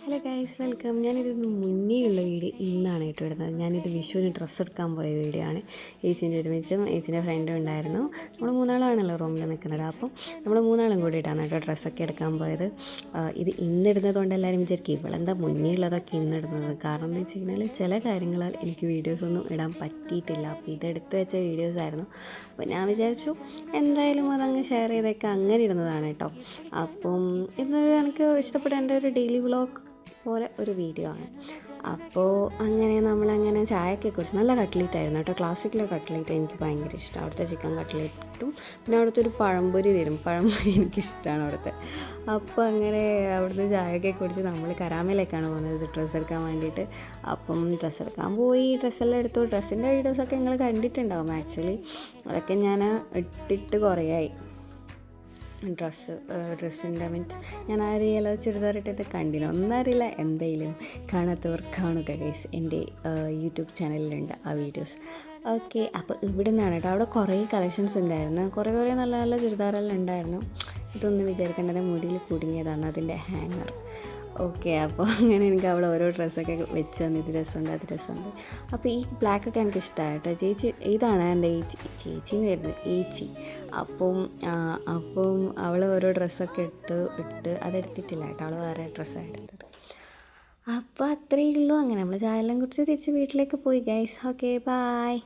Hello guys welcome. ഞാനിതിന് മുന്നേയുള്ള video ഇന്നാണ് കേട്ടോ ഇടുന്നത്. ഞാനിത് വിഷുവിന് ഡ്രസ്സ് എടുക്കാൻ പോയ വീഡിയോ ആണ്. ഏച്ചീൻ്റെ ഒരുമിച്ചും ഏച്ചീൻ്റെ ഫ്രണ്ടും ഉണ്ടായിരുന്നു. നമ്മൾ മൂന്നാളാണല്ലോ റൂമിൽ നിൽക്കുന്നത്. അപ്പം നമ്മൾ മൂന്നാളും കൂടിയിട്ടാണ് കേട്ടോ ഡ്രസ്സൊക്കെ എടുക്കാൻ പോയത്. ഇത് ഇന്നിടുന്നത് കൊണ്ട് എല്ലാവരും വിചാരിക്കും ഇവളെന്താ മുന്നേ ഉള്ളതൊക്കെ ഇന്നിടുന്നത്. കാരണം എന്ന് വെച്ച് കഴിഞ്ഞാൽ ചില കാര്യങ്ങളാൽ എനിക്ക് വീഡിയോസൊന്നും ഇടാൻ പറ്റിയിട്ടില്ല. അപ്പോൾ ഇതെടുത്ത് വെച്ച വീഡിയോസായിരുന്നു. അപ്പോൾ ഞാൻ വിചാരിച്ചു എന്തായാലും അതങ്ങ് ഷെയർ ചെയ്തേക്കാം, അങ്ങനെ ഇടുന്നതാണ് കേട്ടോ. അപ്പം ഇതൊരു എനിക്ക് ഇഷ്ടപ്പെട്ട എൻ്റെ ഒരു ഡെയിലി വ്ളോഗ് പോലെ ഒരു വീഡിയോ ആണ്. അപ്പോൾ അങ്ങനെ നമ്മളങ്ങനെ ചായയൊക്കെ കുറിച്ച് നല്ല കട്ട്ലേറ്റായിരുന്നു കേട്ടോ. ക്ലാസിക്കിലെ കട്ട്ലേറ്റ് എനിക്ക് ഭയങ്കര ഇഷ്ടമാണ്. അവിടുത്തെ ചിക്കൻ കട്ട്ലേറ്റും പിന്നെ അവിടുത്തെ ഒരു പഴംപൊരി തരും. പഴംപൊരി എനിക്കിഷ്ടമാണ് അവിടുത്തെ. അപ്പോൾ അങ്ങനെ അവിടുന്ന് ചായയൊക്കെ കുടിച്ച് നമ്മൾ കരാമയിലേക്കാണ് പോകുന്നത് ഡ്രസ്സ് എടുക്കാൻ വേണ്ടിയിട്ട്. അപ്പം ഡ്രസ്സ് എടുക്കാൻ പോയി, ഡ്രസ്സെല്ലാം എടുത്തു. ഡ്രസ്സിൻ്റെ വീഡിയോസൊക്കെ നിങ്ങൾ കണ്ടിട്ടുണ്ടാവും. ആക്ച്വലി അതൊക്കെ ഞാൻ ഇട്ടിട്ട് കുറേയായി. ഡ്രസ്സിൻ്റെ മീൻസ് ഞാൻ ആ യെല്ലോ ചുരിദാർ ഇട്ടിട്ട് കണ്ടില്ല, ഒന്നറിയില്ല. എന്തായാലും കാണാത്തവർ കാണുക ഗൈസ്, എൻ്റെ യൂട്യൂബ് ചാനലിലുണ്ട് ആ വീഡിയോസ്. ഓക്കെ, അപ്പോൾ ഇവിടെ നിന്നാണ് കേട്ടോ. അവിടെ കുറേ കളക്ഷൻസ് ഉണ്ടായിരുന്നു. കുറേ നല്ല നല്ല ചുരിദാറെല്ലാം ഉണ്ടായിരുന്നു. ഇതൊന്നും വിചാരിക്കേണ്ടത് മുടിയിൽ കുടുങ്ങിയതാണ് അതിൻ്റെ ഹാങ്ങർ. ഓക്കെ, അപ്പോൾ അങ്ങനെ എനിക്ക് അവിടെ ഓരോ ഡ്രസ്സൊക്കെ വെച്ച് തന്നു. ഇത് രസമുണ്ട്, അത് രസമുണ്ട്. അപ്പോൾ ഈ ബ്ലാക്കൊക്കെ എനിക്ക് ഇഷ്ടമായി കേട്ടോ. ചേച്ചി ഇതാണ് എൻ്റെ ചേച്ചിന്ന് വരുന്നത്, ഏച്ചി. അപ്പം അവൾ ഓരോ ഡ്രസ്സൊക്കെ ഇട്ട് അതെടുത്തിട്ടില്ല കേട്ടോ. അവൾ വേറെ ഡ്രസ്സാണ് എടുത്തത്. അപ്പോൾ അത്രയേ ഉള്ളൂ. അങ്ങനെ നമ്മൾ ചായ എല്ലാം കുടിച്ച് തിരിച്ച് വീട്ടിലേക്ക് പോയി ഗൈസ്. Okay, by.